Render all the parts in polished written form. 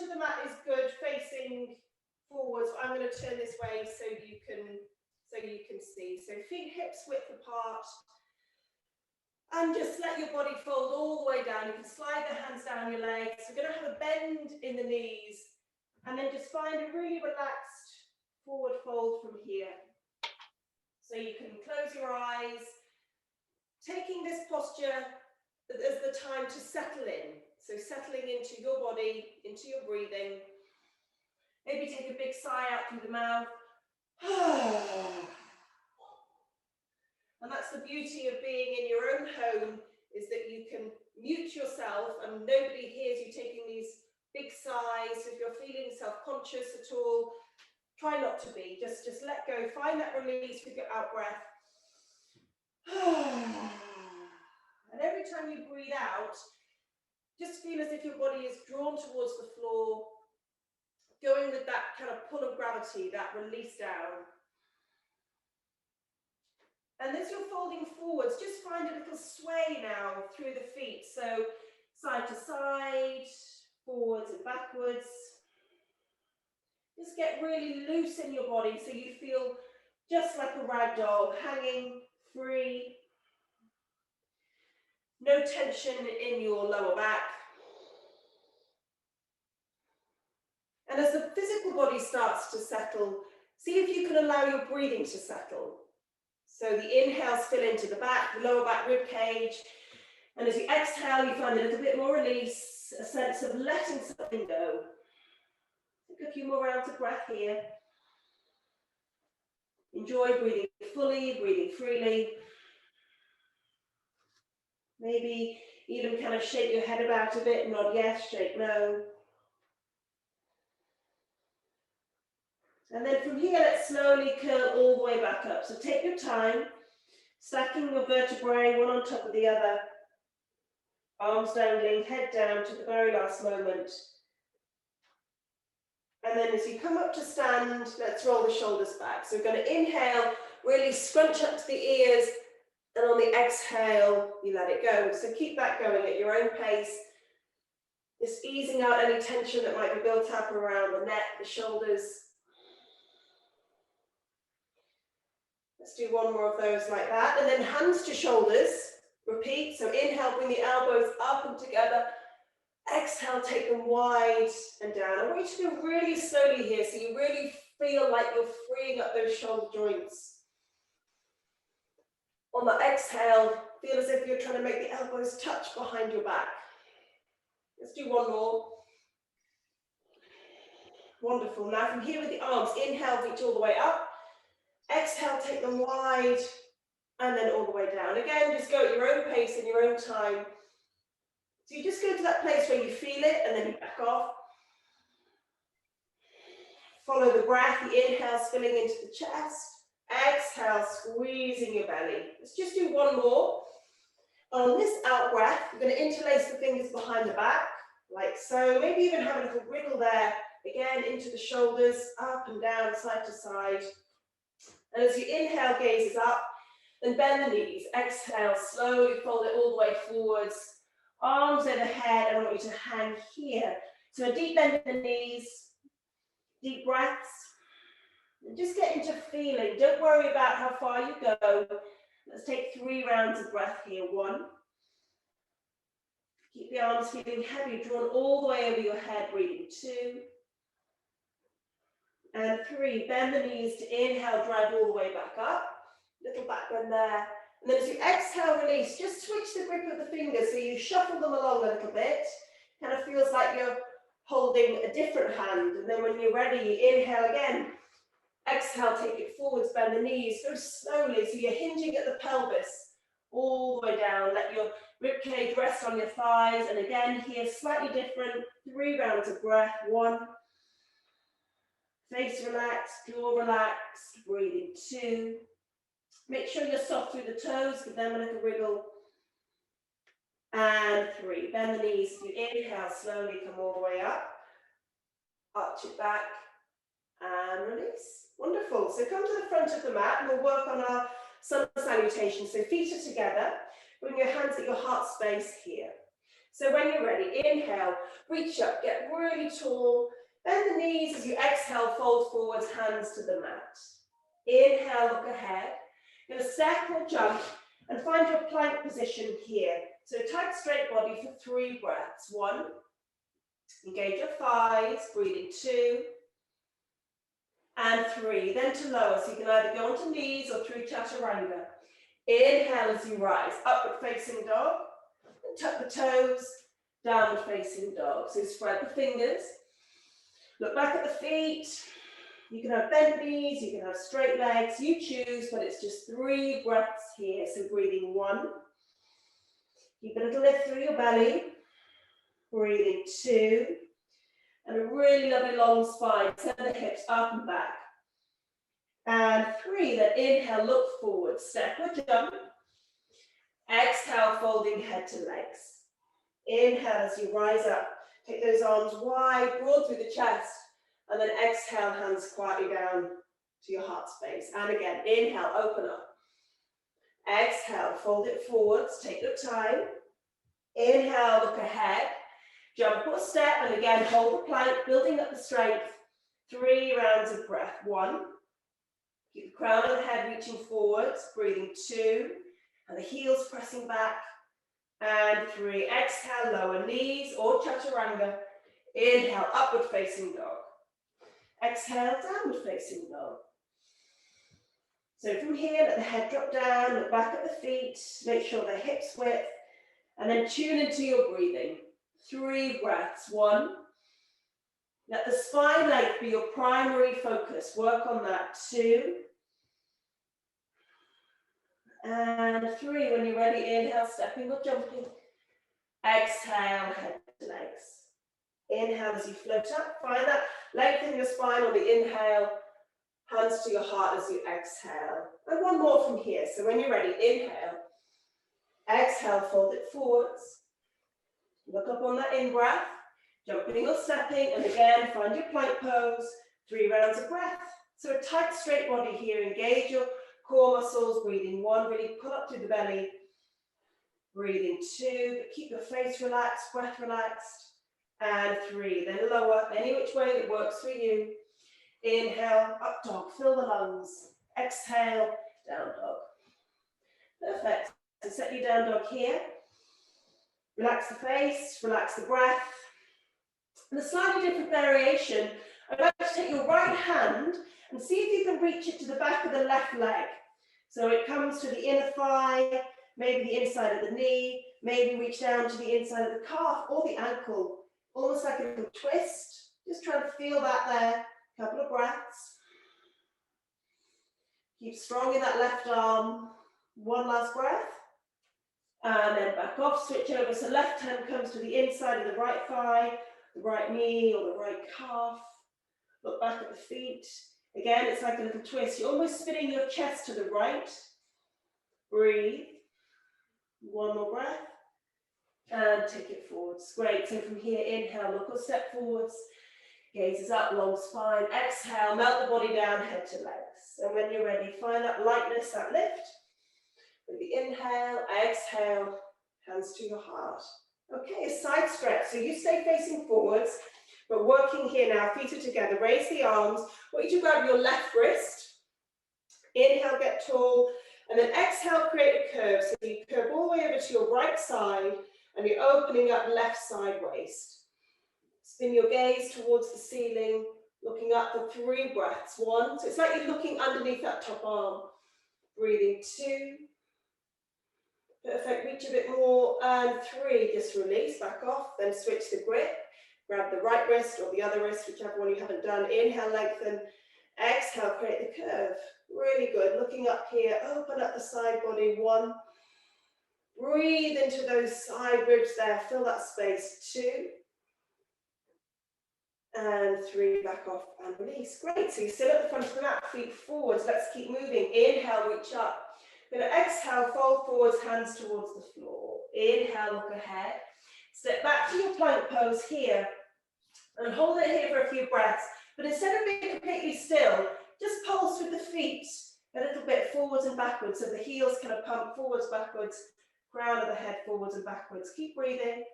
of the mat is good, facing forwards. I'm going to turn this way so you can see. So feet hips width apart. And just let your body fold all the way down. You can slide the hands down your legs. We're going to have a bend in the knees. And then just find a really relaxed forward fold from here. So you can close your eyes. Taking this posture as the time to settle in. So settling into your body, into your breathing. Maybe take a big sigh out through the mouth. And that's the beauty of being in your own home, is that you can mute yourself and nobody hears you taking these big sighs. So if you're feeling self-conscious at all, try not to be. Just let go. Find that release with your out breath. And every time you breathe out, just feel as if your body is drawn towards the floor, going with that kind of pull of gravity, that release down. And as you're folding forwards, just find a little sway now through the feet. So side to side, forwards and backwards. Just get really loose in your body so you feel just like a rag doll, hanging free. No tension in your lower back. And as the physical body starts to settle, see if you can allow your breathing to settle. So the inhales fill into the back, the lower back rib cage. And as you exhale, you find a little bit more release, a sense of letting something go. Take a few more rounds of breath here. Enjoy breathing fully, breathing freely. Maybe even kind of shake your head about a bit, nod yes, shake no. And then from here, let's slowly curl all the way back up. So take your time, stacking your vertebrae one on top of the other. Arms dangling, head down to the very last moment. And then as you come up to stand, let's roll the shoulders back. So we're going to inhale, really scrunch up to the ears, and on the exhale, you let it go. So keep that going at your own pace. Just easing out any tension that might be built up around the neck, the shoulders. Let's do one more of those like that. And then hands to shoulders. Repeat. So inhale, bring the elbows up and together. Exhale, take them wide and down. I want you to go really slowly here so you really feel like you're freeing up those shoulder joints. On the exhale, feel as if you're trying to make the elbows touch behind your back. Let's do one more. Wonderful. Now from here with the arms, inhale, reach all the way up. Exhale, take them wide and then all the way down. Again, just go at your own pace in your own time. So you just go to that place where you feel it and then you back off. Follow the breath, the inhales filling into the chest. Exhale, squeezing your belly. Let's just do one more. On this out breath, you're going to interlace the fingers behind the back, like so. Maybe even have a little wriggle there. Again, into the shoulders, up and down, side to side. And as you inhale, gaze is up, then bend the knees. Exhale, slowly fold it all the way forwards. Arms overhead, I want you to hang here. So a deep bend in the knees, deep breaths. And just get into feeling. Don't worry about how far you go. Let's take 3 rounds of breath here. 1. Keep the arms feeling heavy, drawn all the way over your head, breathing. 2. And 3. Bend the knees to inhale, drive all the way back up. Little back bend there. And then as you exhale, release, just switch the grip of the fingers so you shuffle them along a little bit. Kind of feels like you're holding a different hand. And then when you're ready, you inhale again. Exhale, take it forwards, bend the knees, go slowly. So you're hinging at the pelvis all the way down. Let your ribcage rest on your thighs. And again, here, slightly different. 3 rounds of breath. 1. Face relaxed, jaw relaxed, breathing. 2. Make sure you're soft through the toes, give them a little wriggle. And 3. Bend the knees. You inhale, slowly come all the way up. Arch it back. And release. Wonderful. So come to the front of the mat and we'll work on our sun salutation. So feet are together. Bring your hands at your heart space here. So when you're ready, inhale, reach up, get really tall, bend the knees. As you exhale, fold forwards, hands to the mat. Inhale, look ahead. You're going to step or jump and find your plank position here. So tight, straight body for 3 breaths. 1, engage your thighs, breathing 2, and 3. Then to lower, so you can either go onto knees or through chaturanga. Inhale as you rise, upward facing dog, and tuck the toes, downward facing dog. So spread the fingers, look back at the feet. You can have bent knees, you can have straight legs, you choose, but it's just 3 breaths here. So breathing 1, keep a little lift through your belly, breathing 2, and a really lovely long spine, send the hips up and back. And 3, then inhale, look forward, step or jump. Exhale, folding head to legs. Inhale as you rise up, take those arms wide, broad through the chest, and then exhale, hands quietly down to your heart space. And again, inhale, open up. Exhale, fold it forwards, take your time. Inhale, look ahead, jump or step, and again, hold the plank, building up the strength. 3 rounds of breath. 1, keep the crown of the head reaching forwards, breathing 2, and the heels pressing back. And 3, exhale, lower knees or chaturanga. Inhale, upward facing dog. Exhale, downward facing dog. So from here, let the head drop down, look back at the feet, make sure they're hips width, and then tune into your breathing. 3 breaths. 1, let the spine length be your primary focus. Work on that. 2, and 3. When you're ready, inhale, stepping or jumping. Exhale, head to legs. Inhale as you float up. Find that length in your spine on the inhale. Hands to your heart as you exhale. And 1 more from here. So when you're ready, inhale. Exhale, fold it forwards. Look up on that in-breath. Jumping or stepping. And again, find your plank pose. 3 rounds of breath. So a tight, straight body here. Engage your core muscles. Breathing 1. Really pull up through the belly. Breathing 2. But keep your face relaxed, breath relaxed. And 3, then lower, any which way that works for you. Inhale, up dog, fill the lungs. Exhale, down dog. Perfect. So set your down dog here. Relax the face, relax the breath. And a slightly different variation, I'd like to take your right hand and see if you can reach it to the back of the left leg. So it comes to the inner thigh, maybe the inside of the knee, maybe reach down to the inside of the calf or the ankle. Almost like a little twist. Just try to feel that there. Couple of breaths. Keep strong in that left arm. 1 last breath. And then back off, switch over. So left hand comes to the inside of the right thigh, the right knee or the right calf. Look back at the feet. Again, it's like a little twist. You're almost spinning your chest to the right. Breathe. 1 more breath. And take it forwards. Great. So from here, inhale, look or step forwards. Gazes up, long spine. Exhale, melt the body down, head to legs. And when you're ready, find that lightness, that lift. With the inhale, exhale, hands to your heart. Okay, a side stretch. So you stay facing forwards, but working here now, feet are together. Raise the arms. I want you to grab your left wrist. Inhale, get tall. And then exhale, create a curve. So you curve all the way over to your right side. And you're opening up left side waist. Spin your gaze towards the ceiling, looking up for 3 breaths. 1, so it's like you're looking underneath that top arm. Breathing 2. Perfect, reach a bit more. And 3, just release, back off, then switch the grip. Grab the right wrist or the other wrist, whichever one you haven't done. Inhale, lengthen. Exhale, create the curve. Really good, looking up here, open up the side body. 1. Breathe into those side ribs there, fill that space. 2, and 3, back off and release. Great, so you sit at the front of the mat, feet forwards. Let's keep moving. Inhale, reach up. We're going to exhale, fold forwards, hands towards the floor. Inhale, look ahead. Step back to your plank pose here, and hold it here for a few breaths. But instead of being completely still, just pulse with the feet a little bit forwards and backwards, so the heels kind of pump forwards, backwards. Crown of the head forwards and backwards. Keep breathing.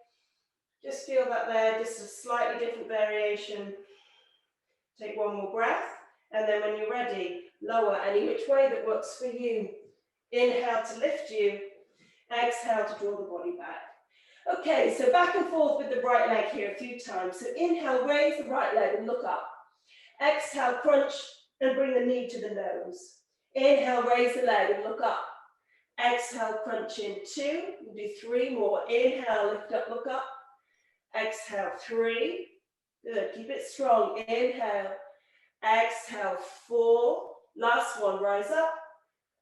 Just feel that there, just a slightly different variation. Take one more breath, and then when you're ready, lower any which way that works for you. Inhale to lift you, exhale to draw the body back. Okay, so back and forth with the right leg here a few times. So inhale, raise the right leg and look up. Exhale, crunch and bring the knee to the nose. Inhale, raise the leg and look up. Exhale, crunch in 2. We'll do 3 more. Inhale, lift up, look up. Exhale, 3. Good, keep it strong. Inhale, exhale, 4. Last one, rise up.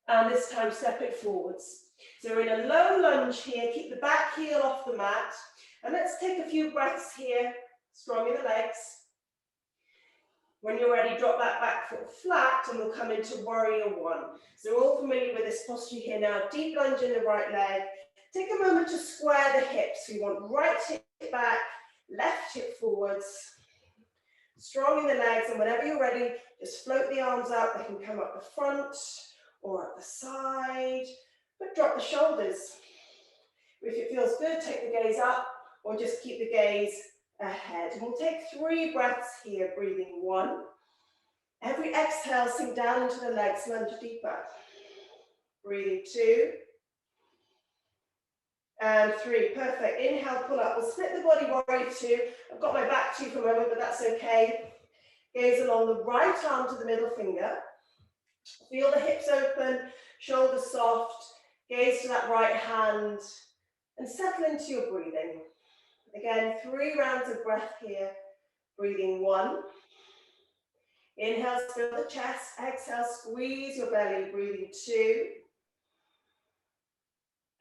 And this time step it forwards. So we're in a low lunge here. Keep the back heel off the mat. And let's take a few breaths here. Strong in the legs. When you're ready, drop that back foot flat and we'll come into warrior 1. So we're all familiar with this posture here now. Deep lunge in the right leg. Take a moment to square the hips. We want right hip back, left hip forwards. Strong in the legs, and whenever you're ready, just float the arms out. They can come up the front or at the side, but drop the shoulders. If it feels good, take the gaze up or just keep the gaze ahead. And we'll take 3 breaths here, breathing 1. Every exhale, sink down into the legs, lunge deeper. Breathing 2. And 3, perfect. Inhale, pull up. We'll split the body, warrior 2. I've got my back to you for a moment, but that's okay. Gaze along the right arm to the middle finger. Feel the hips open, shoulders soft. Gaze to that right hand and settle into your breathing. Again, 3 rounds of breath here. Breathing 1. Inhale, fill the chest. Exhale, squeeze your belly. Breathing 2.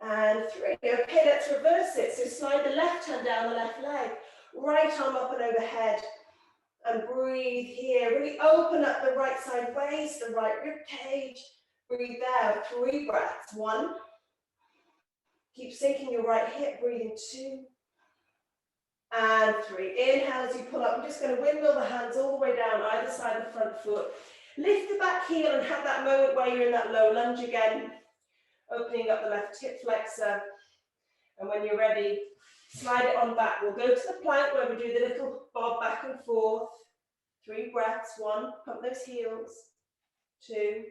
And 3. Okay, let's reverse it. So slide the left hand down the left leg. Right arm up and overhead. And breathe here. Really open up the right side waist, the right rib cage. Breathe there. 3 breaths. 1. Keep sinking your right hip. Breathing 2. And 3. Inhale as you pull up. I'm just going to windmill the hands all the way down either side of the front foot. Lift the back heel and have that moment where you're in that low lunge again. Opening up the left hip flexor. And when you're ready, slide it on back. We'll go to the plank where we do the little bob back and forth. 3 breaths. 1. Pump those heels. 2.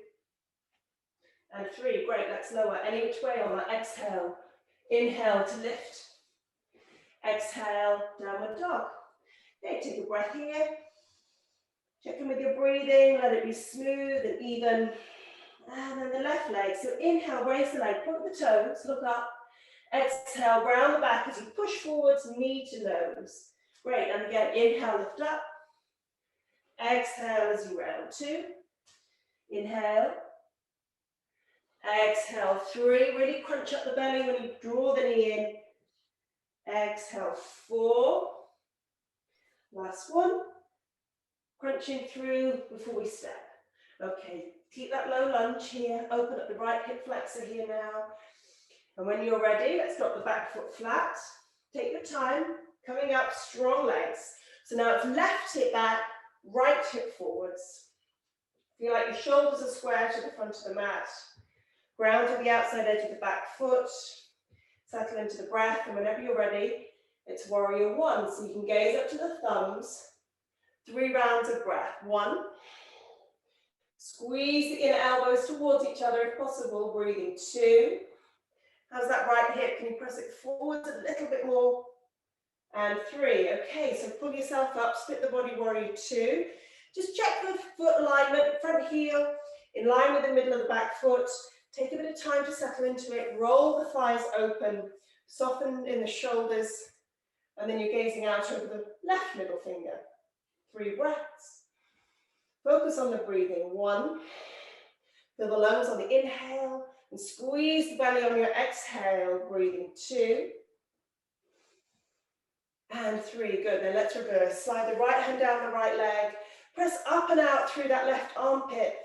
And 3. Great. Let's lower any which way on that exhale. Inhale to lift. Exhale, downward dog. Okay, take a breath here. Check in with your breathing. Let it be smooth and even. And then the left leg. So inhale, raise the leg, point the toes, look up. Exhale, round the back as you push forwards, knee to nose. Great, and again, inhale, lift up. Exhale as you round 2. Inhale. Exhale, 3. Really crunch up the belly when you draw the knee in. Exhale, 4. Last one. Crunching through before we step. Okay, keep that low lunge here. Open up the right hip flexor here now. And when you're ready, let's drop the back foot flat. Take your time. Coming up, strong legs. So now it's left hip back, right hip forwards. Feel like your shoulders are square to the front of the mat. Ground to the outside edge of the back foot. Settle into the breath, and whenever you're ready, it's warrior 1. So you can gaze up to the thumbs. 3 rounds of breath. 1. Squeeze the inner elbows towards each other if possible. Breathing 2. How's that right hip? Can you press it forwards a little bit more? And 3. Okay, so pull yourself up, split the body, warrior 2. Just check the foot alignment, front heel, in line with the middle of the back foot. Take a bit of time to settle into it. Roll the thighs open, soften in the shoulders, and then you're gazing out over the left middle finger. 3 breaths. Focus on the breathing. 1. Feel the lungs on the inhale, and squeeze the belly on your exhale. Breathing 2. And 3. Good. Then let's reverse. Slide the right hand down the right leg. Press up and out through that left armpit.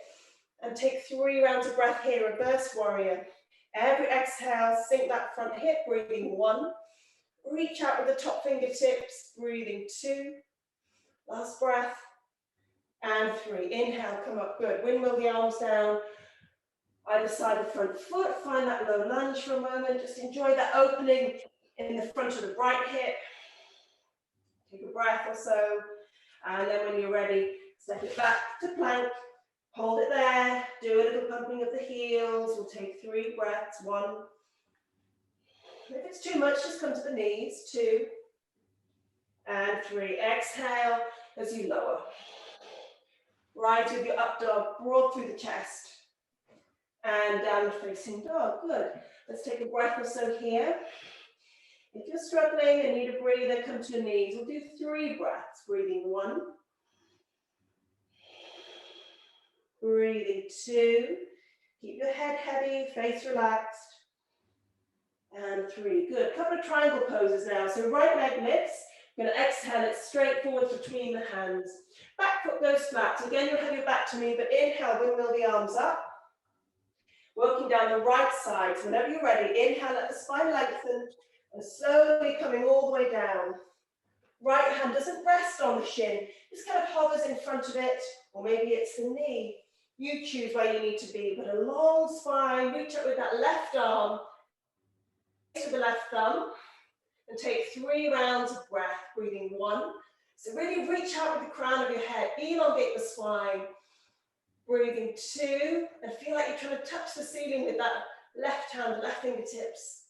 And take 3 rounds of breath here, reverse warrior. Every exhale, sink that front hip, breathing 1. Reach out with the top fingertips, breathing 2. Last breath. And 3. Inhale, come up, good. Windmill the arms down, either side of the front foot. Find that low lunge for a moment. Just enjoy that opening in the front of the right hip. Take a breath or so, and then when you're ready, step it back to plank. Hold it there, do a little pumping of the heels. We'll take 3 breaths, 1. If it's too much, just come to the knees, 2, and 3. Exhale as you lower. Right with your up dog, broad through the chest. And down facing dog, good. Let's take a breath or so here. If you're struggling and need a breather, come to your knees. We'll do 3 breaths, breathing 1. Breathing 2. Keep your head heavy, face relaxed. And 3, good. Couple of triangle poses now. So right leg lifts. You're going to exhale it straight forward between the hands. Back foot goes flat. So again, you'll have your back to me, but inhale, windmill the arms up. Working down the right side. So whenever you're ready, inhale, let the spine lengthen, and slowly coming all the way down. Right hand doesn't rest on the shin, just kind of hovers in front of it, or maybe it's the knee. You choose where you need to be, but a long spine, reach up with that left arm, to the left thumb, and take 3 rounds of breath, breathing 1. So really reach out with the crown of your head, elongate the spine, breathing 2, and feel like you're trying to touch the ceiling with that left hand, left fingertips,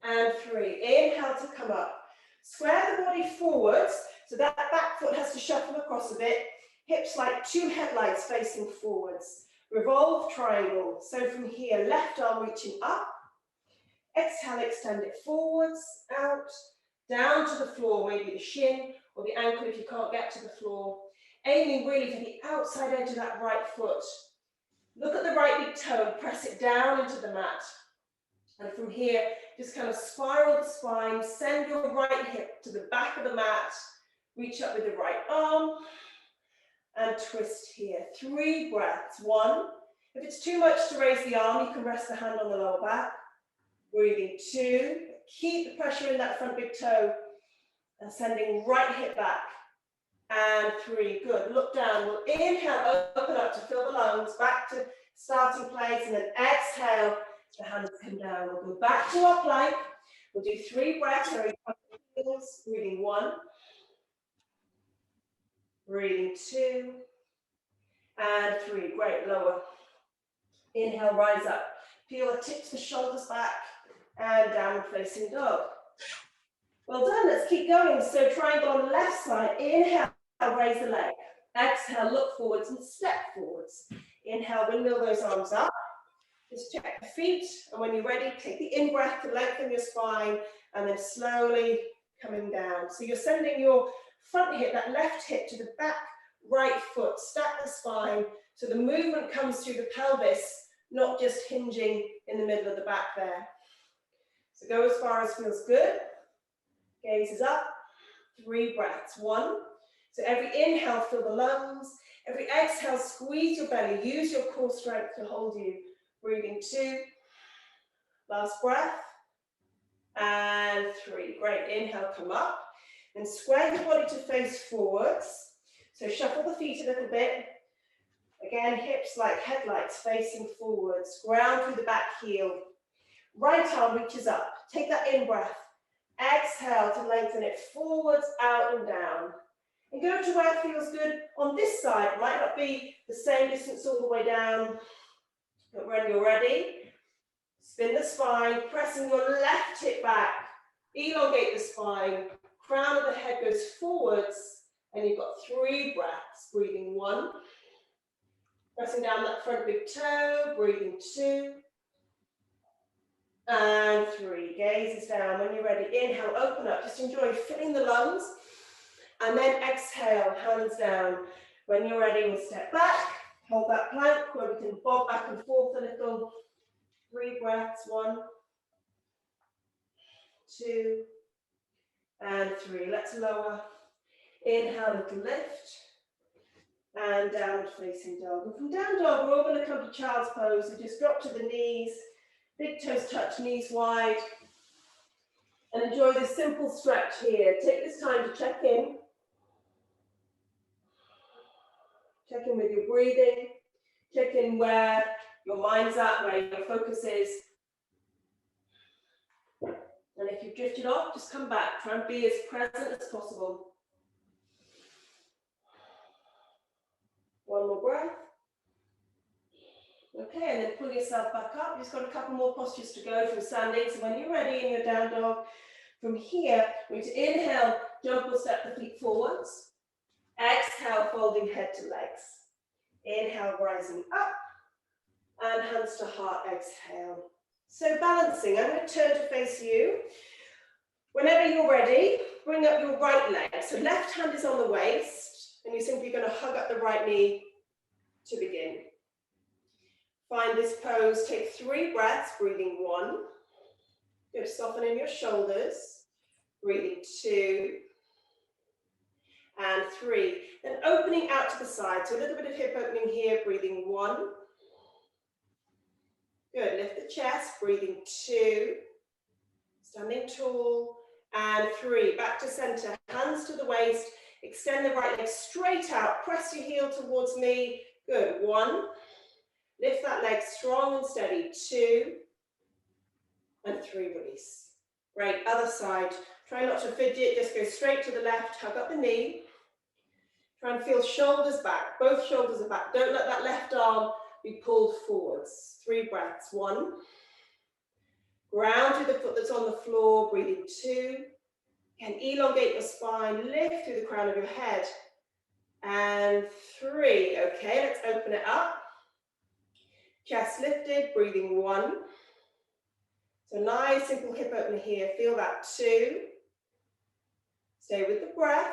and 3. Inhale to come up. Square the body forwards, so that back foot has to shuffle across a bit. Hips like 2 headlights facing forwards. Revolve triangle. So from here, left arm reaching up. Exhale, extend it forwards, out, down to the floor, maybe the shin or the ankle if you can't get to the floor. Aiming really for the outside edge of that right foot. Look at the right big toe, press it down into the mat. And from here, just kind of spiral the spine, send your right hip to the back of the mat, reach up with the right arm, and twist here. 3 breaths, 1. If it's too much to raise the arm, you can rest the hand on the lower back. Breathing 2, keep the pressure in that front big toe, and sending right hip back. And 3, good. Look down. We'll inhale, open up to fill the lungs, back to starting place, and then exhale, the hands come down. We'll go back to our plank. We'll do 3 breaths, very heels. Breathing 1, breathing 2, and 3. Great, lower. Inhale, rise up. Peel the tips, the shoulders back, and downward facing dog. Well done, let's keep going. So triangle on the left side, inhale, raise the leg. Exhale, look forwards and step forwards. Inhale, windmill those arms up. Just check the feet, and when you're ready, take the in-breath to lengthen your spine, and then slowly coming down. So you're sending your front hip, that left hip, to the back right foot. Stack the spine, so the movement comes through the pelvis, not just hinging in the middle of the back there. So go as far as feels good. Gaze is up. 3 breaths. 1. So every inhale, fill the lungs. Every exhale, squeeze your belly. Use your core strength to hold you. Breathing 2. Last breath. And 3. Great. Inhale, come up. And square your body to face forwards. So shuffle the feet a little bit. Again, hips like headlights facing forwards. Ground through the back heel. Right arm reaches up. Take that in breath. Exhale to lengthen it forwards, out and down. And go to where it feels good on this side. It might not be the same distance all the way down. But when you're ready, spin the spine, pressing your left hip back. Elongate the spine. Crown of the head goes forwards. And you've got 3 breaths. Breathing 1. Pressing down that front big toe. Breathing 2. And 3. Gaze is down. When you're ready, inhale, open up. Just enjoy filling the lungs. And then exhale, hands down. When you're ready, we'll step back. Hold that plank where we can bob back and forth a little. 3 breaths. 1, 2, and 3. Let's lower. Inhale, little lift. And downward facing dog. And from down dog, we're all going to come to child's pose. So just drop to the knees. Big toes touch, knees wide. And enjoy this simple stretch here. Take this time to check in. Check in with your breathing. Check in where your mind's at, where your focus is. And if you've drifted off, just come back. Try and be as present as possible. One more breath. Okay, and then pull yourself back up. Just got a couple more postures to go from standing. So when you're ready in your down dog, from here, we're going to inhale, jump or step the feet forwards. Exhale, folding head to legs. Inhale, rising up. And hands to heart, exhale. So balancing, I'm going to turn to face you. Whenever you're ready, bring up your right leg. So left hand is on the waist, and you're simply going to hug up the right knee to begin. Find this pose, take 3 breaths, breathing 1. Good, soften in your shoulders, breathing 2. And 3. Then opening out to the side, so a little bit of hip opening here, breathing 1. Good, lift the chest, breathing 2. Standing tall, and 3. Back to center, hands to the waist, extend the right leg straight out, press your heel towards me. Good, 1. Lift that leg strong and steady, 2. And 3, release. Great, other side. Try not to fidget, just go straight to the left, hug up the knee. Try and feel shoulders back, both shoulders are back. Don't let that left arm be pulled forwards. 3 breaths, 1. Ground through the foot that's on the floor, breathing 2. And elongate your spine, lift through the crown of your head. And 3, okay, let's open it up. Chest lifted, breathing 1. So nice, simple hip opener here, feel that 2. Stay with the breath.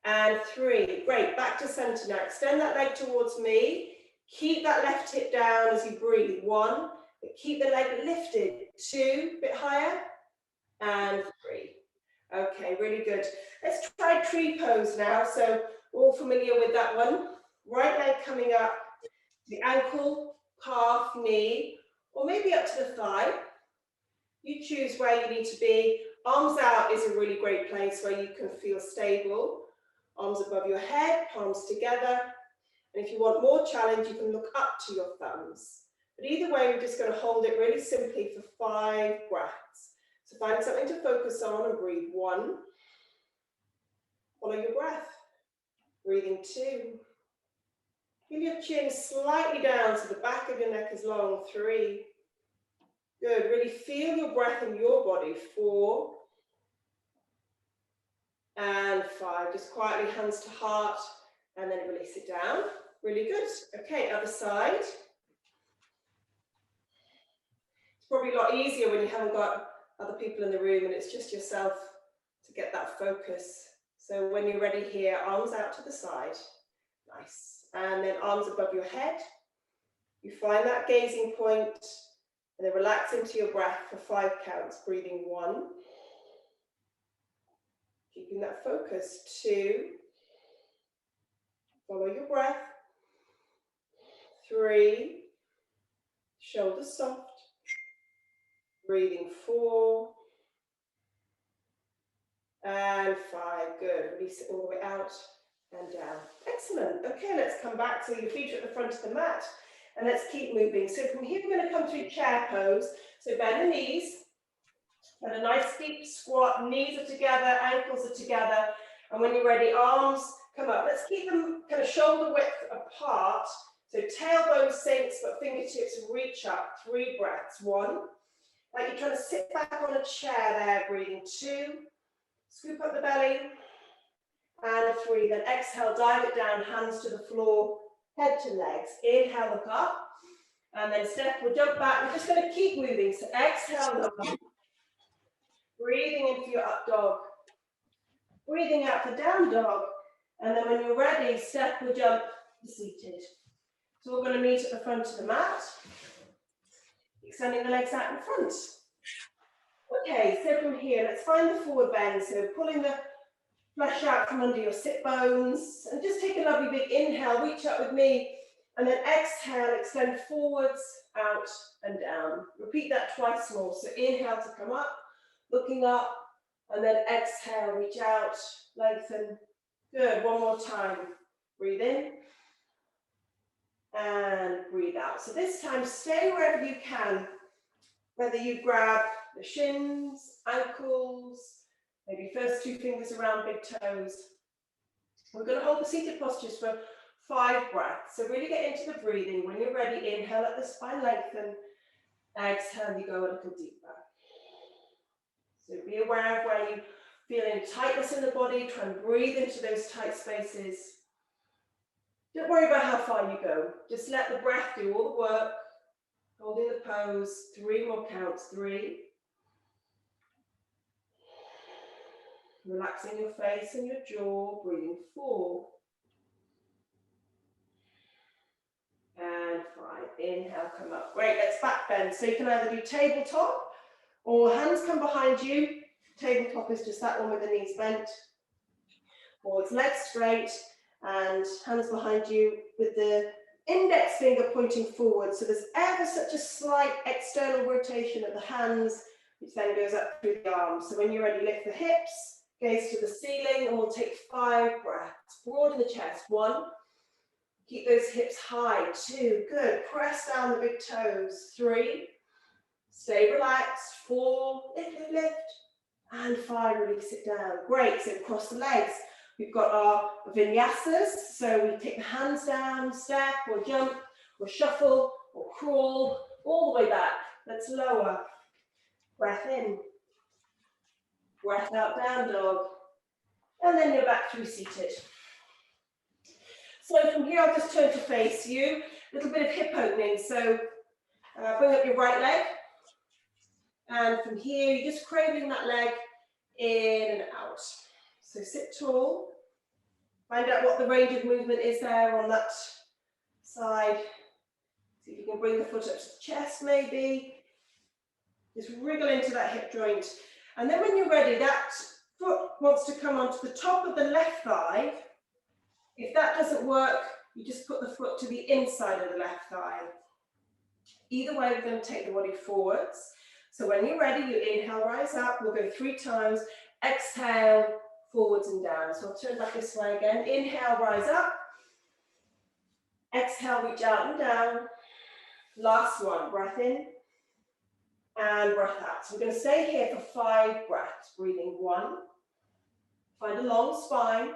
And 3, great, back to center now. Extend that leg towards me. Keep that left hip down as you breathe, 1. But keep the leg lifted, 2, a bit higher. And 3. Okay, really good. Let's try tree pose now. So we're all familiar with that one. Right leg coming up, the ankle, calf, knee, or maybe up to the thigh. You choose where you need to be. Arms out is a really great place where you can feel stable. Arms above your head, palms together. And if you want more challenge, you can look up to your thumbs. But either way, we're just going to hold it really simply for 5 breaths. So find something to focus on and breathe 1. Follow your breath. Breathing 2. Feel your chin slightly down so the back of your neck is long. 3. Good. Really feel your breath in your body. 4. And 5. Just quietly, hands to heart, and then release it down. Really good. Okay, other side. It's probably a lot easier when you haven't got other people in the room and it's just yourself to get that focus. So when you're ready here, arms out to the side. Nice. And then arms above your head. You find that gazing point and then relax into your breath for 5 counts. Breathing 1. Keeping that focus. 2. Follow your breath. 3. Shoulders soft. Breathing 4. And 5. Good. Release it all the way out and down. Excellent. Okay, let's come back. So your feet are at the front of the mat. And let's keep moving. So from here, we're going to come to chair pose. So bend the knees. And a nice deep squat. Knees are together, ankles are together. And when you're ready, arms come up. Let's keep them kind of shoulder width apart. So tailbone sinks, but fingertips reach up. 3 breaths. 1. Like you're trying to sit back on a chair there, breathing 2. Scoop up the belly. And 3. Then exhale, dive it down, hands to the floor, head to legs. Inhale, look up. And then step, we'll jump back. We're just going to keep moving. So exhale, look up. Breathing in for your up dog. Breathing out for down dog. And then when you're ready, step or jump to seated. So we're going to meet at the front of the mat. Extending the legs out in front. Okay, so from here, let's find the forward bend. So pulling the flesh out from under your sit bones. And just take a lovely big inhale, reach up with me. And then exhale, extend forwards, out and down. Repeat that twice more. So inhale to come up, looking up. And then exhale, reach out, lengthen. Good, one more time. Breathe in. And breathe out. So this time, stay wherever you can. Whether you grab the shins, ankles, maybe first 2 fingers around big toes. We're going to hold the seated postures for 5 breaths. So really get into the breathing. When you're ready, inhale, let the spine lengthen. Exhale, you go a little deeper. So be aware of where you feel any tightness in the body. Try and breathe into those tight spaces. Don't worry about how far you go. Just let the breath do all the work. Holding the pose. 3 more counts. 3. Relaxing your face and your jaw. Breathing 4. And 5. Inhale, come up. Great, let's back bend. So you can either do tabletop or hands come behind you. Tabletop is just that one with the knees bent. Or it's legs straight and hands behind you with the index finger pointing forward. So there's ever such a slight external rotation of the hands, which then goes up through the arms. So when you're ready, lift the hips, gaze to the ceiling, and we'll take 5 breaths. Broaden the chest. 1. Keep those hips high. 2. Good. Press down the big toes. 3. Stay relaxed. 4. Lift, lift, lift. And 5. Release it down. Great. So cross the legs. We've got our vinyasas. So we take the hands down, step or jump or shuffle or crawl all the way back. Let's lower. Breath in. Breath out, down dog. And then you're back through seated. So from here, I'll just turn to face you. A little bit of hip opening. So bring up your right leg. And from here, you're just cradling that leg in and out. So sit tall. Find out what the range of movement is there on that side. See if you can bring the foot up to the chest maybe. Just wriggle into that hip joint. And then when you're ready, that foot wants to come onto the top of the left thigh. If that doesn't work, you just put the foot to the inside of the left thigh. Either way, we're going to take the body forwards. So when you're ready, you inhale, rise up. We'll go 3 times. Exhale, forwards and down. So I'll turn back this way again. Inhale, rise up. Exhale, reach out and down. Last one. Breath in and breath out. So we're going to stay here for 5 breaths. Breathing 1. Find a long spine.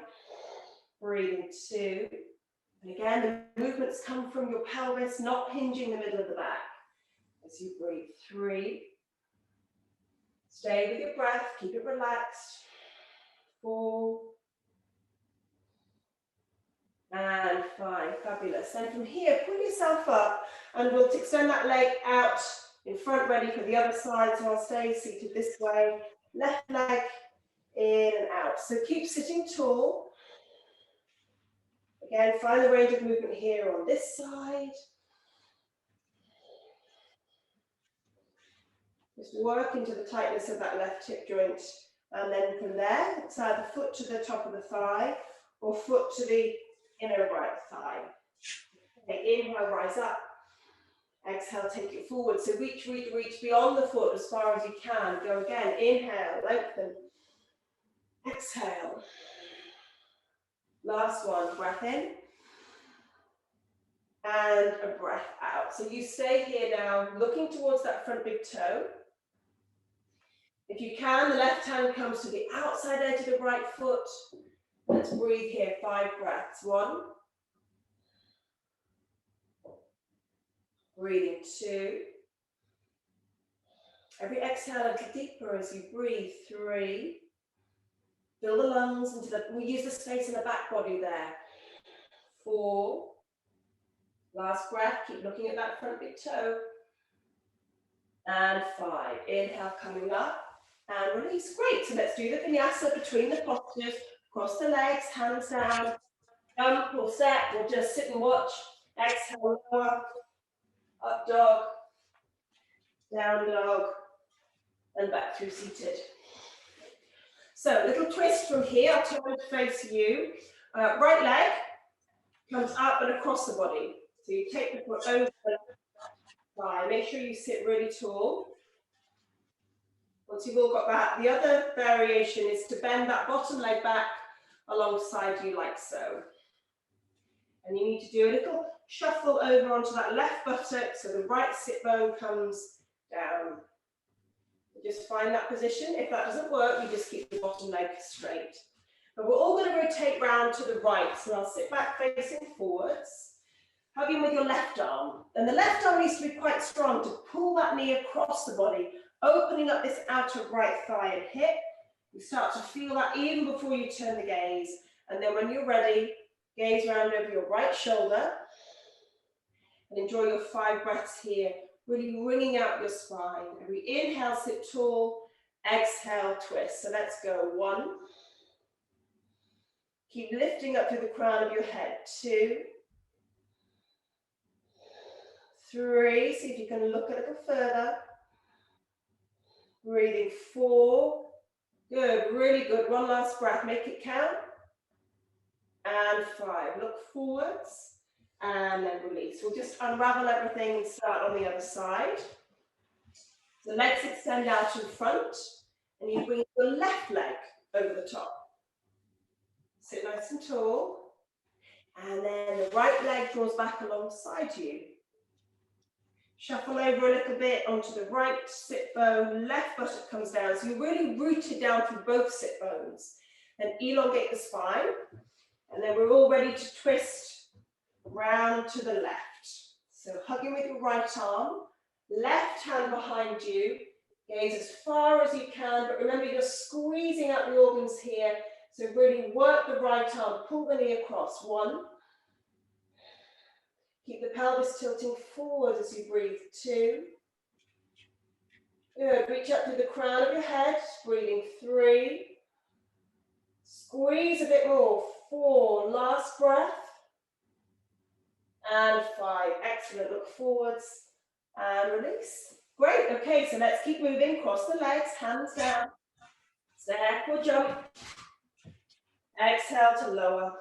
Breathing 2. And again, the movements come from your pelvis, not hinging the middle of the back. As you breathe 3. Stay with your breath, keep it relaxed. 4. And 5. Fabulous. And from here, pull yourself up and we'll extend that leg out in front, ready for the other side. So I'll stay seated this way. Left leg in and out. So keep sitting tall. Again, find the range of movement here on this side. Just work into the tightness of that left hip joint. And then from there, it's either foot to the top of the thigh or foot to the inner right thigh. Okay, inhale, rise up. Exhale, take it forward. So reach, reach, reach beyond the foot as far as you can. Go again. Inhale, lengthen. Exhale. Last one, breath in. And a breath out. So you stay here now, looking towards that front big toe. If you can, the left hand comes to the outside edge of the right foot. Let's breathe here, 5 breaths. 1. Breathing 2. Every exhale a little deeper as you breathe. 3. Fill the lungs into the, we use the space in the back body there. 4. Last breath, keep looking at that front big toe. And 5. Inhale, coming up. And release. Great. So let's do the vinyasa between the postures. Cross the legs, hands down. Jump or step or just sit and watch. Exhale, lower. Up dog. Down dog. And back through seated. So little twist from here. I'll turn to face you. Right leg comes up and across the body. So you take the foot over the thigh. Make sure you sit really tall. Once you've all got that, the other variation is to bend that bottom leg back alongside you like so. And you need to do a little shuffle over onto that left buttock so the right sit bone comes down. Just find that position. If that doesn't work, you just keep the bottom leg straight. And we're all going to rotate round to the right. So I'll sit back facing forwards, hugging with your left arm. And the left arm needs to be quite strong to pull that knee across the body, opening up this outer right thigh and hip. You start to feel that even before you turn the gaze. And then when you're ready, gaze around over your right shoulder and enjoy your 5 breaths here, really wringing out your spine. Every inhale, sit tall, exhale, twist. So let's go. 1. Keep lifting up through the crown of your head. 2. 3. See if you can look a little further. Breathing. 4. Good, really good. 1 last breath, make it count. And 5. Look forwards. And then release. We'll just unravel everything and start on the other side. The legs extend out in front, and you bring your left leg over the top. Sit nice and tall. And then the right leg draws back alongside you. Shuffle over a little bit onto the right sit bone, left buttock comes down. So you're really rooted down through both sit bones. Then elongate the spine. And then we're all ready to twist round to the left. So hugging with your right arm, left hand behind you, gaze as far as you can, but remember you're squeezing out the organs here. So really work the right arm, pull the knee across. 1. Keep the pelvis tilting forward as you breathe. 2. Good, reach up to the crown of your head, breathing. 3. Squeeze a bit more. 4, last breath. And 5, excellent, look forwards and release. Great, okay, so let's keep moving, cross the legs, hands down, step or jump, exhale to lower,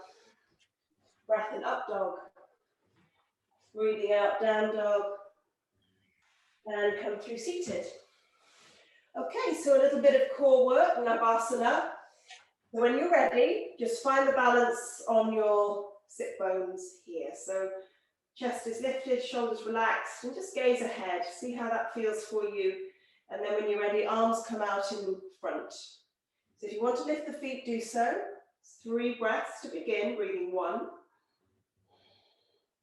breath in up dog, breathing out down dog, and come through seated. Okay, so a little bit of core work, Navasana. So when you're ready, just find the balance on your sit bones here. So chest is lifted, shoulders relaxed, and just gaze ahead. See how that feels for you. And then when you're ready, arms come out in front. So if you want to lift the feet, do so. 3 breaths to begin. Breathing. 1.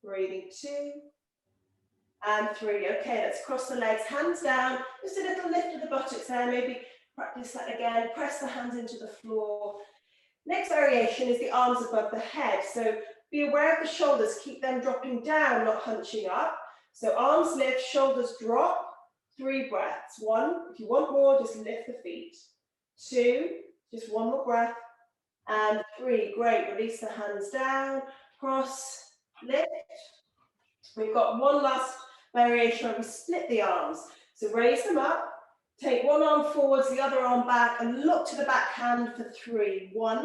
Breathing. 2. And 3. Okay, let's cross the legs, hands down. Just a little lift of the buttocks there. Maybe practice that again. Press the hands into the floor. Next variation is the arms above the head. So be aware of the shoulders. Keep them dropping down, not hunching up. So arms lift, shoulders drop. 3 breaths. 1, if you want more, just lift the feet. 2, just 1 more breath. And 3, great. Release the hands down, cross, lift. We've got 1 last variation where we split the arms. So raise them up, take 1 arm forwards, the other arm back, and look to the back hand for 3. 1,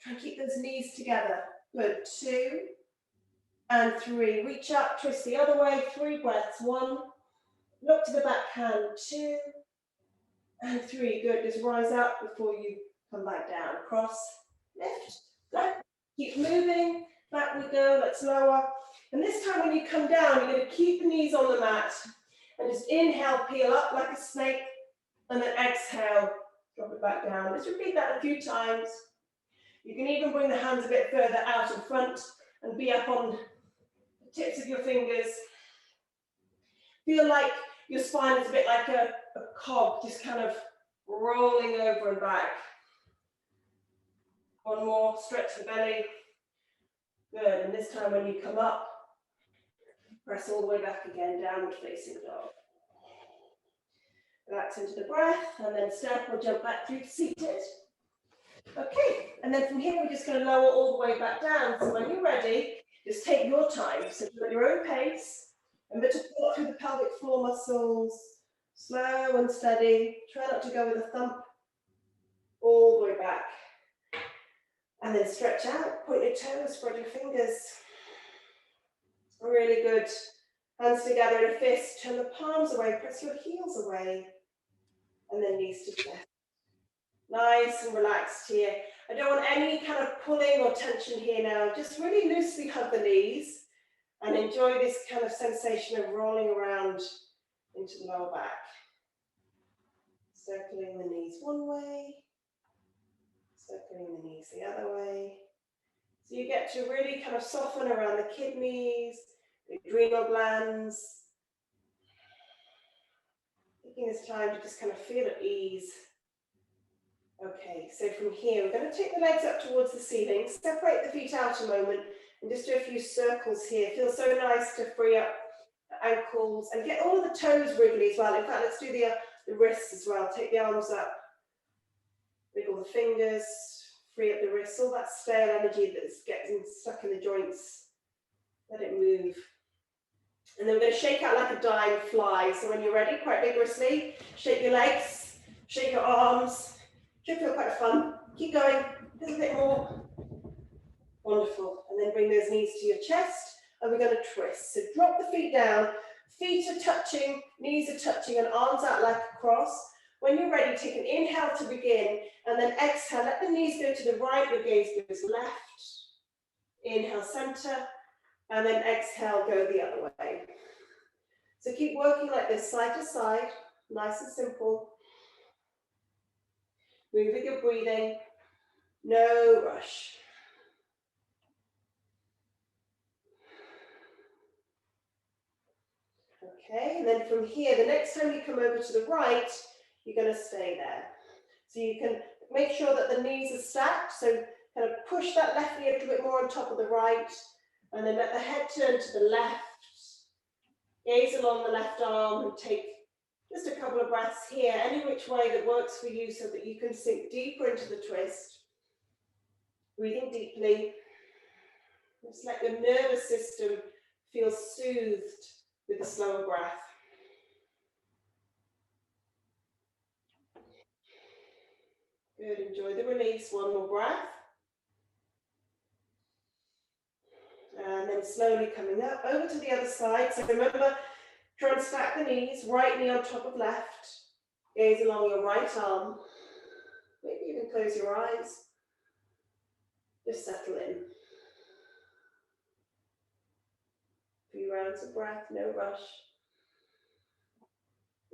try and keep those knees together. Good. 2, and 3. Reach up, twist the other way, 3 breaths. 1, look to the back hand. 2, and 3. Good. Just rise up before you come back down. Cross, lift, go. Keep moving. Back we go. Let's lower. And this time when you come down, you're going to keep the knees on the mat and just inhale, peel up like a snake, and then exhale, drop it back down. Let's repeat that a few times. You can even bring the hands a bit further out in front and be up on the tips of your fingers. Feel like your spine is a bit like a cog, just kind of rolling over and back. 1 more, stretch the belly. Good, and this time when you come up, press all the way back again, downward facing dog. Relax into the breath, and then step or jump back through to seated. Okay, and then from here we're just going to lower all the way back down. So when you're ready, just take your time. So do at your own pace. Remember to pull up through the pelvic floor muscles, slow and steady. Try not to go with a thump all the way back. And then stretch out, point your toes, spread your fingers. Really good. Hands together in a fist, turn the palms away, press your heels away. And then knees to chest. Nice and relaxed here. I don't want any kind of pulling or tension here now. Just really loosely hug the knees and enjoy this kind of sensation of rolling around into the lower back. Circling the knees one way, circling Bring the knees the other way. So you get to really kind of soften around the kidneys, the adrenal glands. Taking this time to just kind of feel at ease. Okay, so from here, we're going to take the legs up towards the ceiling, separate the feet out a moment, and just do a few circles here. Feels so nice to free up the ankles and get all of the toes wriggly as well. In fact, let's do the wrists as well. Take the arms up, wiggle the fingers, free up the wrists, all that stale energy that's getting stuck in the joints. Let it move. And then we're going to shake out like a dying fly. So when you're ready, quite vigorously, shake your legs, shake your arms. Should feel quite fun. Keep going, a little bit more. Wonderful. And then bring those knees to your chest, and we're going to twist. So drop the feet down, feet are touching, knees are touching, and arms out like a cross. When you're ready, take an inhale to begin, and then exhale. Let the knees go to the right, your gaze goes left. Inhale, center, and then exhale, go the other way. So keep working like this, side to side, nice and simple. Move with your breathing, no rush. Okay, and then from here, the next time you come over to the right, you're going to stay there. So you can make sure that the knees are stacked, so kind of push that left knee a little bit more on top of the right, and then let the head turn to the left. Gaze along the left arm and take just a couple of breaths here, any which way that works for you so that you can sink deeper into the twist. Breathing deeply. Just let your nervous system feel soothed with a slower breath. Good, enjoy the release, one more breath. And then slowly coming up, over to the other side. So remember, try and stack the knees, right knee on top of left. Gaze along your right arm. Maybe even close your eyes. Just settle in. A few rounds of breath, no rush.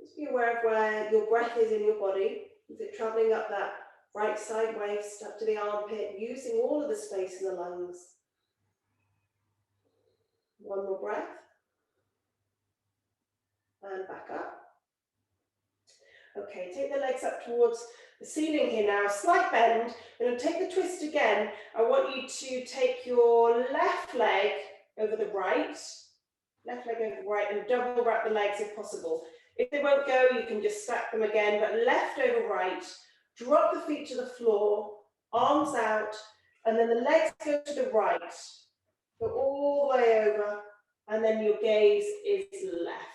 Just be aware of where your breath is in your body. Is it traveling up that right side waist, up to the armpit, using all of the space in the lungs? One more breath. And back up. Okay, take the legs up towards the ceiling here now, slight bend. We're going to take the twist again. I want you to take your left leg over the right, and double wrap the legs if possible. If they won't go, you can just stack them again, but left over right, drop the feet to the floor, arms out, and then the legs go to the right. Go all the way over, and then your gaze is left.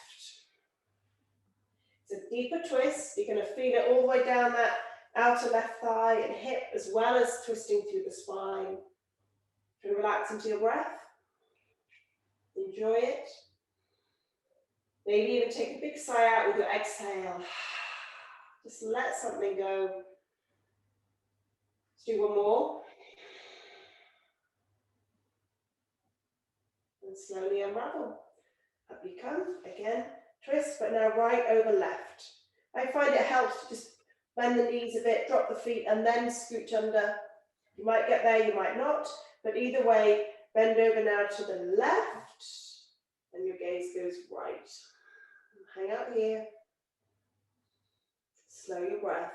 It's a deeper twist. You're going to feel it all the way down that outer left thigh and hip, as well as twisting through the spine. Try to relax into your breath. Enjoy it. Maybe even take a big sigh out with your exhale. Just let something go. Let's do one more. And slowly unravel. Up you come. Again, twist, but now right over left. I find it helps to just bend the knees a bit, drop the feet, and then scooch under. You might get there, you might not, but either way, bend over now to the left, and your gaze goes right. Hang out here. Slow your breath.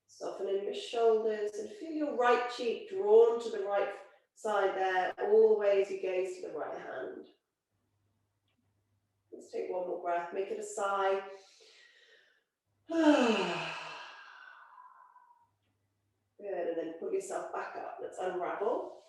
Soften in your shoulders and feel your right cheek drawn to the right side there, all the way as you gaze to the right hand. Let's take one more breath, make it a sigh. Good, and then pull yourself back up. Let's unravel.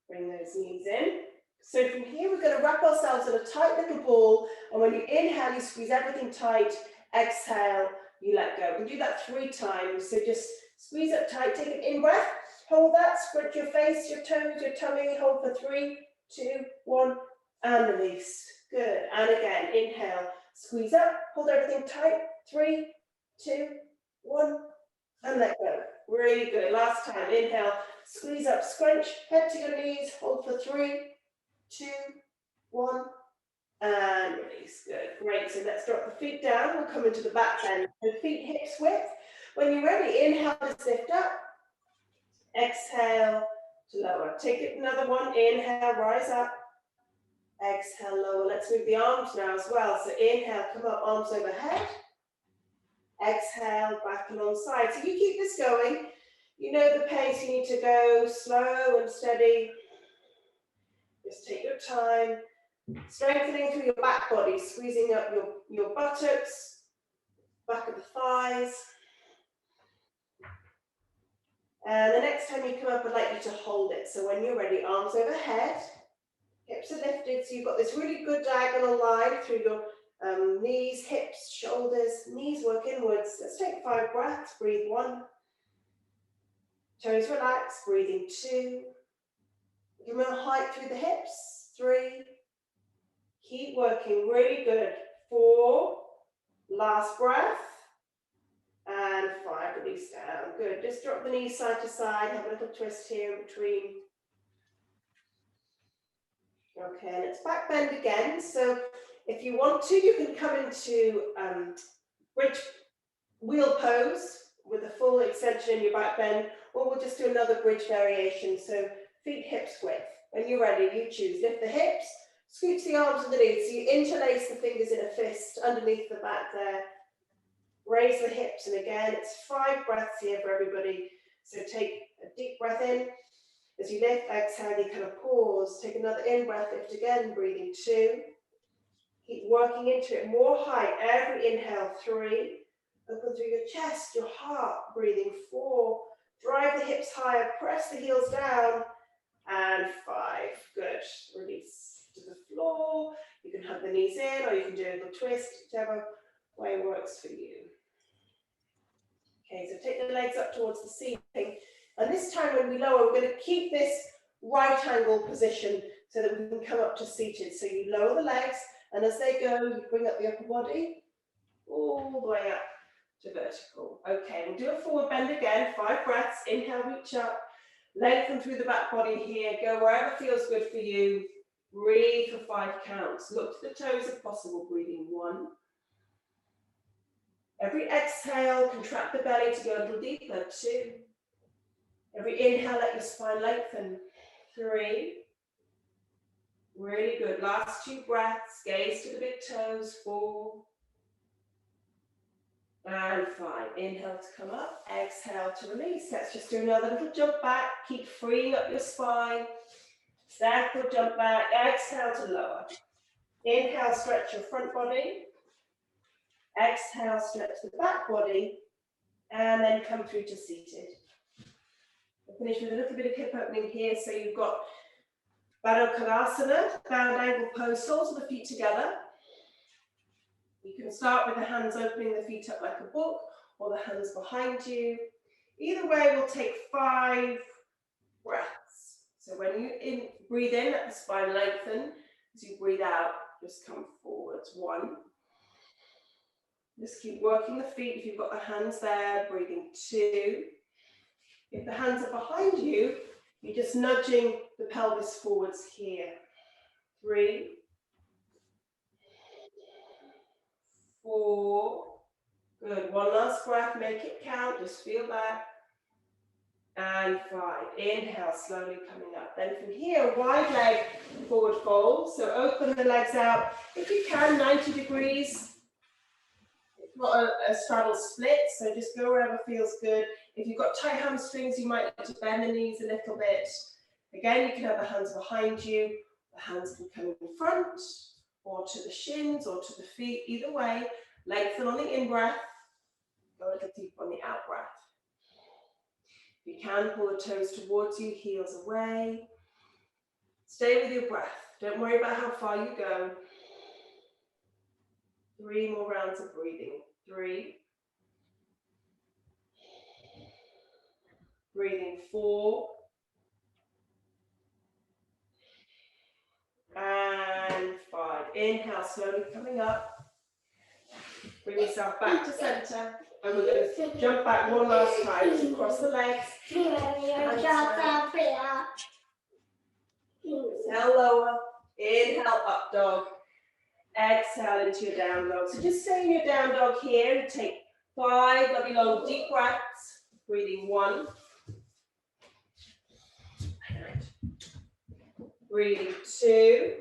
Bring those knees in. So from here, we're going to wrap ourselves in a tight little ball, and when you inhale, you squeeze everything tight. Exhale, you let go. We can do that 3 times. So just squeeze up tight, take an in-breath, hold that, scrunch your face, your toes, your tummy, hold for 3, 2, 1, and release. Good, and again, inhale, squeeze up, hold everything tight, 3, 2, 1, and let go. Really good, last time, inhale, squeeze up, scrunch, head to your knees, hold for 3, 2, 1, and release. Good. Great, so let's drop the feet down. We'll come into the back bend. So feet hips width. When you're ready, inhale to lift up. Exhale to lower. Take it another one. Inhale, rise up. Exhale, lower. Let's move the arms now as well. So inhale, come up, arms overhead. Exhale, back alongside. So you keep this going. You know the pace. You need to go slow and steady. Just take your time. Strengthening through your back body, squeezing up your buttocks, back of the thighs. And the next time you come up, I'd like you to hold it. So when you're ready, arms overhead, hips are lifted. So you've got this really good diagonal line through your knees, hips, shoulders, knees work inwards. Let's take 5 breaths. Breathe 1. Toes relax, breathing 2. Give them a height through the hips. 3. Keep working, really good. 4. Last breath. And 5, release down. Good. Just drop the knees side to side. Have a little twist here in between. Okay, and it's back bend again. So if you want to, you can come into bridge wheel pose with a full extension in your back bend, or we'll just do another bridge variation. So feet hips width. When you're ready, you choose. Lift the hips, scooch the arms underneath. So you interlace the fingers in a fist underneath the back there. Raise the hips, and again, it's 5 breaths here for everybody. So take a deep breath in. As you lift, exhale, you kind of pause. Take another in-breath, lift again, breathing 2. Keep working into it, more height. Every inhale, 3. Open through your chest, your heart, breathing 4. Drive the hips higher, press the heels down, and 5. Good. Release to the floor. You can hug the knees in, or you can do a little twist, whichever way works for you. Okay, so take the legs up towards the ceiling. And this time when we lower, we're going to keep this right angle position so that we can come up to seated. So you lower the legs, and as they go, you bring up the upper body all the way up to vertical. Okay, we'll do a forward bend again. 5 breaths. Inhale, reach up. Lengthen through the back body here. Go wherever feels good for you. Breathe for 5 counts. Look to the toes if possible. Breathing 1. Every exhale, contract the belly to go a little deeper. 2. Every inhale, let your spine lengthen. 3. Really good. Last 2 breaths. Gaze to the big toes. 4. And 5. Inhale to come up. Exhale to release. Let's just do another little jump back. Keep freeing up your spine. Stack or jump back. Exhale to lower. Inhale, stretch your front body. Exhale, stretch the back body. And then come through to seated. We'll finish with a little bit of hip opening here. So you've got Baddha Konasana, bound angle pose, soles of the feet together. You can start with the hands opening the feet up like a book, or the hands behind you. Either way, we'll take 5 breaths. So when you breathe in, let the spine lengthen. As you breathe out, just come forwards. 1. Just keep working the feet if you've got the hands there, breathing 2. If the hands are behind you, you're just nudging the pelvis forwards here. 3. 4. Good. 1 last breath, make it count, just feel that. And 5. Inhale, slowly coming up. Then from here, wide leg forward fold. So open the legs out. If you can, 90 degrees. It's not a straddle split, so just go wherever feels good. If you've got tight hamstrings, you might need to bend the knees a little bit. Again, you can have the hands behind you. The hands can come in front, or to the shins, or to the feet. Either way, lengthen on the in-breath. Go a little deeper on the out-breath. If you can, pull the toes towards you, heels away. Stay with your breath. Don't worry about how far you go. 3 more rounds of breathing. 3. Breathing 4. And 5. Inhale, slowly coming up. Bring yourself back to center. And we're going to jump back 1 last time. So cross the legs. Exhale, lower. Inhale, up dog. Exhale into your down dog. So just stay in your down dog here and take 5 lovely long deep breaths. Breathing 1. Breathing 2.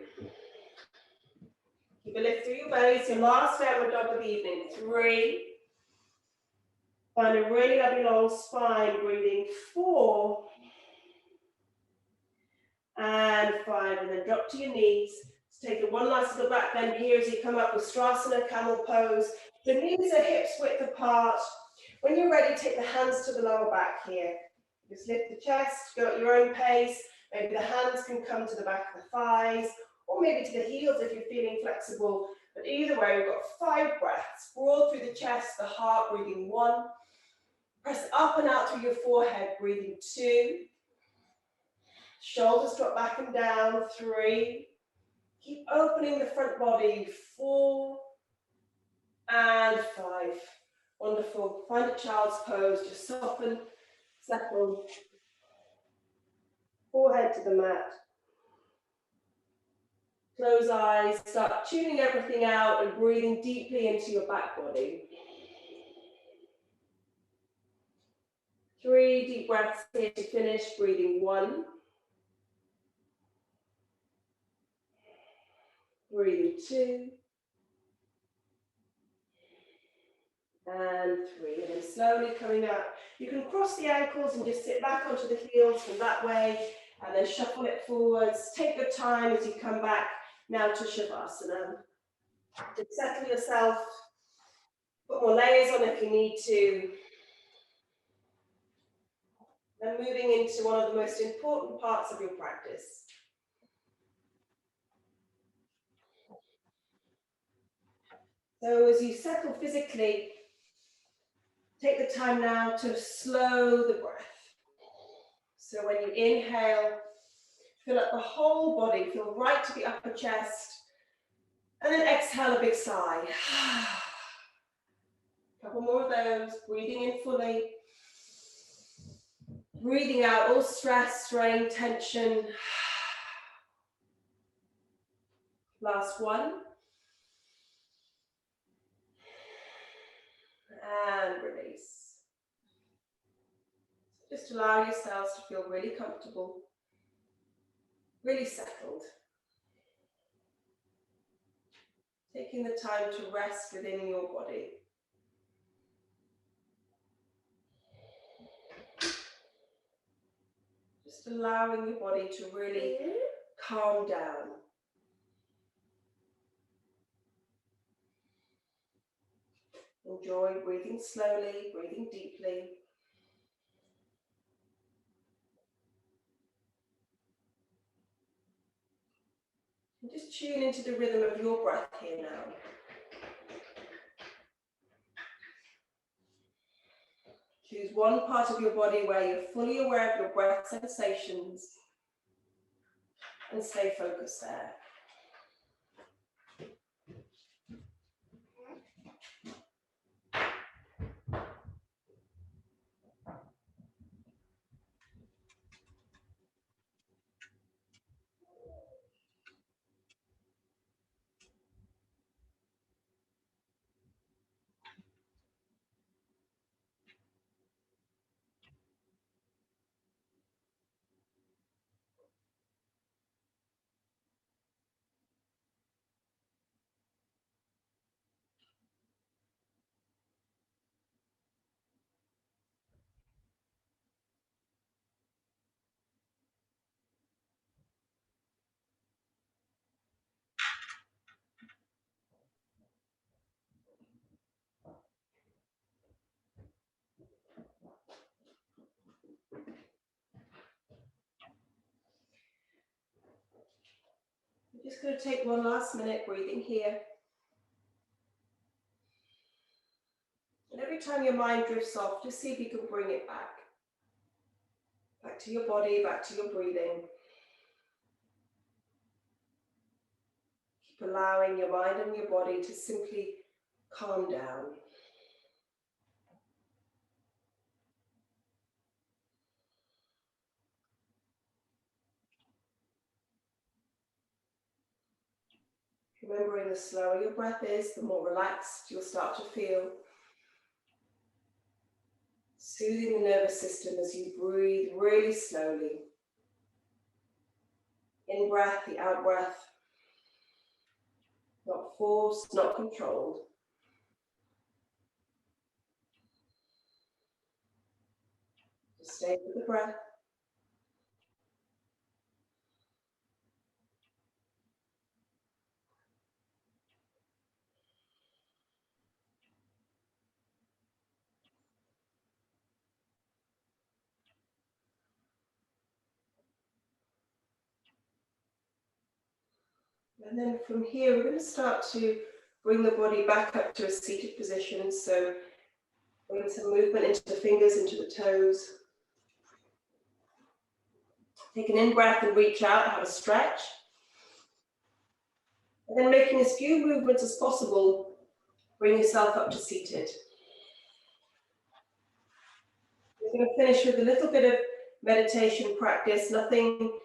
Keep a lift through your belly. It's your last downward dog of the evening. 3. Find a really lovely long spine. Breathing 4. And 5. And then drop to your knees. Take a one last little back bend here as you come up with Strasana, camel pose. The knees are hips width apart. When you're ready, take the hands to the lower back here. Just lift the chest, go at your own pace. Maybe the hands can come to the back of the thighs, or maybe to the heels if you're feeling flexible. But either way, we've got 5 breaths. Broad through the chest, the heart, breathing 1. Press up and out through your forehead, breathing 2. Shoulders drop back and down, 3. Keep opening the front body, 4 and 5. Wonderful. Find a child's pose. Just soften, settle. Forehead to the mat. Close eyes. Start tuning everything out and breathing deeply into your back body. 3 deep breaths here to finish. Breathing 1. Breathing 2. And 3. And then slowly coming up. You can cross the ankles and just sit back onto the heels from that way. And then shuffle it forwards. Take your time as you come back now to Shavasana. Just settle yourself. Put more layers on if you need to. And moving into one of the most important parts of your practice. So as you settle physically, take the time now to slow the breath. So when you inhale, fill up the whole body, feel right to the upper chest, and then exhale a big sigh. A couple more of those, breathing in fully. Breathing out all stress, strain, tension. Last one. And release. Just allow yourselves to feel really comfortable, really settled. Taking the time to rest within your body. Just allowing your body to really calm down. Enjoy breathing slowly, breathing deeply. And just tune into the rhythm of your breath here now. Choose one part of your body where you're fully aware of your breath sensations and stay focused there. I'm just going to take one last minute breathing here. And every time your mind drifts off, just see if you can bring it back. Back to your body, back to your breathing. Keep allowing your mind and your body to simply calm down. Remembering the slower your breath is, the more relaxed you'll start to feel. Soothing the nervous system as you breathe really slowly. In breath, the out breath. Not forced, not controlled. Just stay with the breath. And then from here, we're going to start to bring the body back up to a seated position. So bring some movement into the fingers, into the toes. Take an in-breath and reach out, have a stretch. And then making as few movements as possible, bring yourself up to seated. We're going to finish with a little bit of meditation practice, nothing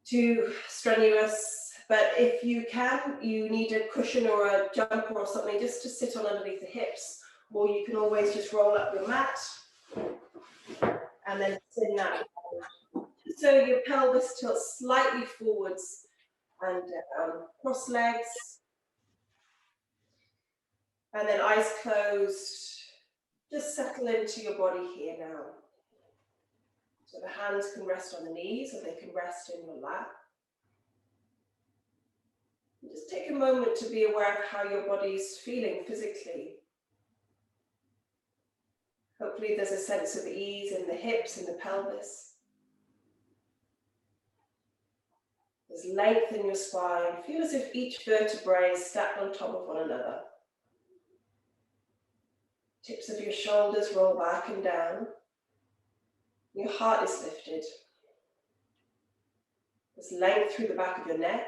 too strenuous, but if you can, you need a cushion or a jumper or something just to sit on underneath the hips, or you can always just roll up your mat and then sit in that. So your pelvis tilts slightly forwards and cross legs, and then eyes closed. Just settle into your body here now. So the hands can rest on the knees or they can rest in your lap. And just take a moment to be aware of how your body's feeling physically. Hopefully there's a sense of ease in the hips and the pelvis. There's length in your spine. Feel as if each vertebrae is stacked on top of one another. Tips of your shoulders roll back and down. Your heart is lifted. There's length through the back of your neck.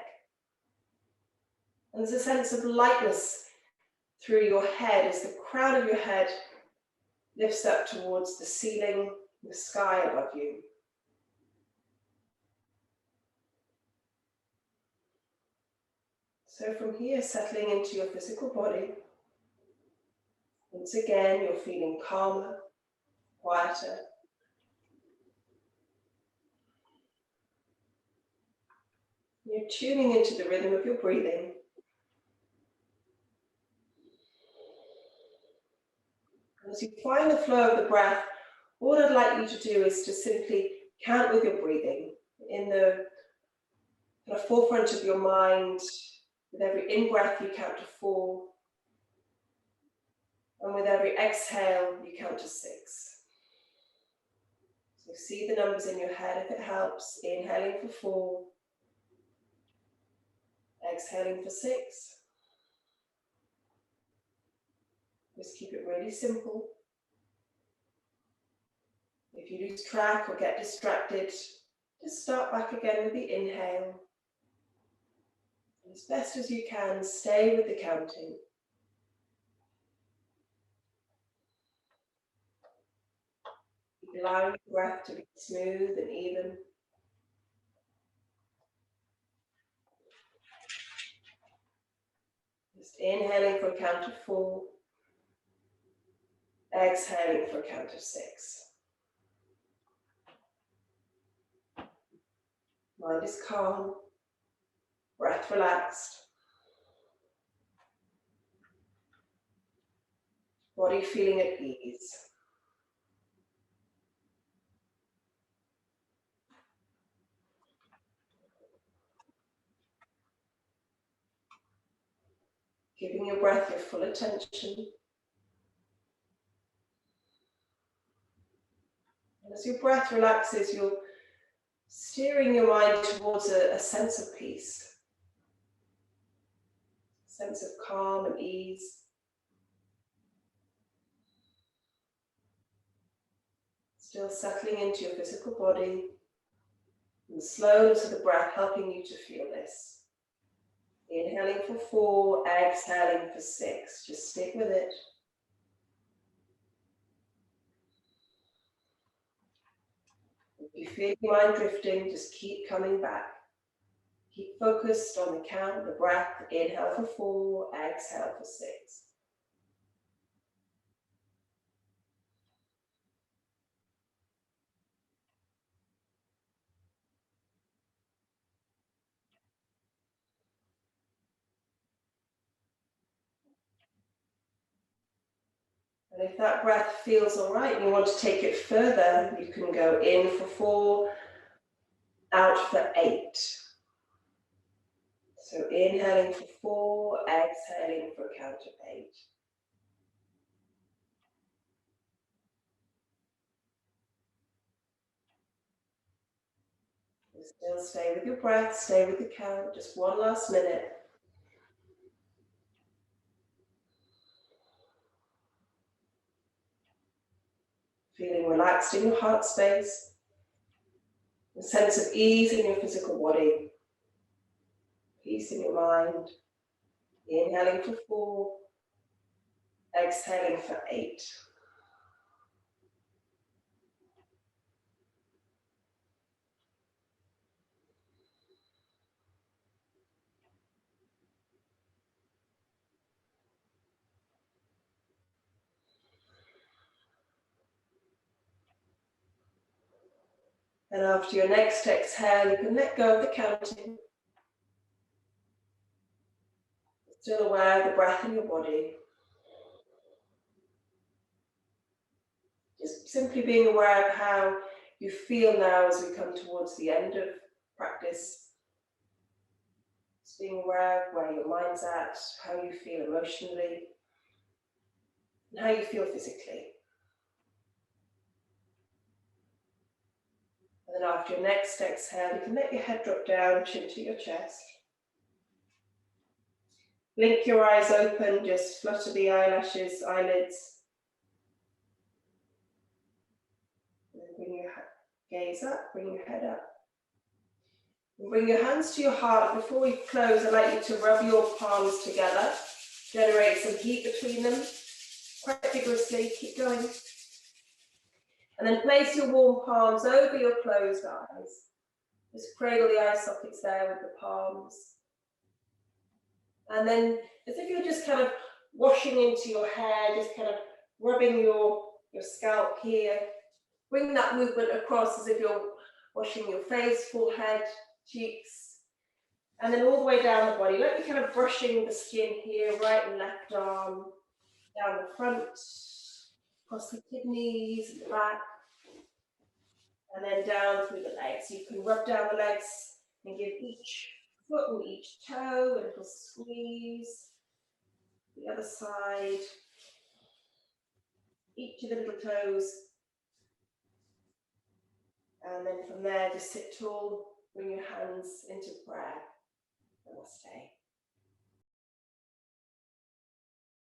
And there's a sense of lightness through your head as the crown of your head lifts up towards the ceiling, the sky above you. So from here, settling into your physical body. Once again, you're feeling calmer, quieter. You're tuning into the rhythm of your breathing. As you find the flow of the breath, all I'd like you to do is to simply count with your breathing in the forefront of your mind. With every in-breath, you count to 4. And with every exhale, you count to 6. So see the numbers in your head if it helps. Inhaling for 4. Exhaling for 6. Just keep it really simple. If you lose track or get distracted, just start back again with the inhale. And as best as you can, stay with the counting. Keep allowing the breath to be smooth and even. Just inhaling for a count of 4. Exhaling for a count of 6. Mind is calm, breath relaxed, body feeling at ease. Giving your breath your full attention. And as your breath relaxes, you're steering your mind towards a sense of peace, a sense of calm and ease. Still settling into your physical body, and the slowness of the breath helping you to feel this. Inhaling for 4, exhaling for 6. Just stick with it. If you feel your mind drifting, just keep coming back. Keep focused on the count, the breath. Inhale for 4, exhale for 6. And if that breath feels all right and you want to take it further, you can go in for 4, out for 8. So inhaling for 4, exhaling for a count of 8. Still stay with your breath, stay with the count, just one last minute. Feeling relaxed in your heart space, a sense of ease in your physical body, peace in your mind. Inhaling for 4, exhaling for 8. And after your next exhale, you can let go of the counting. Still aware of the breath in your body. Just simply being aware of how you feel now as we come towards the end of practice. Just being aware of where your mind's at, how you feel emotionally, and how you feel physically. And then after your next exhale, you can let your head drop down, chin to your chest. Blink your eyes open, just flutter the eyelashes, eyelids. And then bring your gaze up, bring your head up. And bring your hands to your heart. Before we close, I'd like you to rub your palms together. Generate some heat between them. Quite vigorously, keep going. And then place your warm palms over your closed eyes. Just cradle the eye sockets there with the palms. And then, as if you're just kind of washing into your hair, just kind of rubbing your scalp here. Bring that movement across as if you're washing your face, forehead, cheeks. And then all the way down the body. Let me kind of brushing the skin here, right and left arm, down the front, across the kidneys, and the back. And then down through the legs. You can rub down the legs and give each foot and each toe a little squeeze. The other side. Each of the little toes. And then from there, just sit tall, bring your hands into prayer.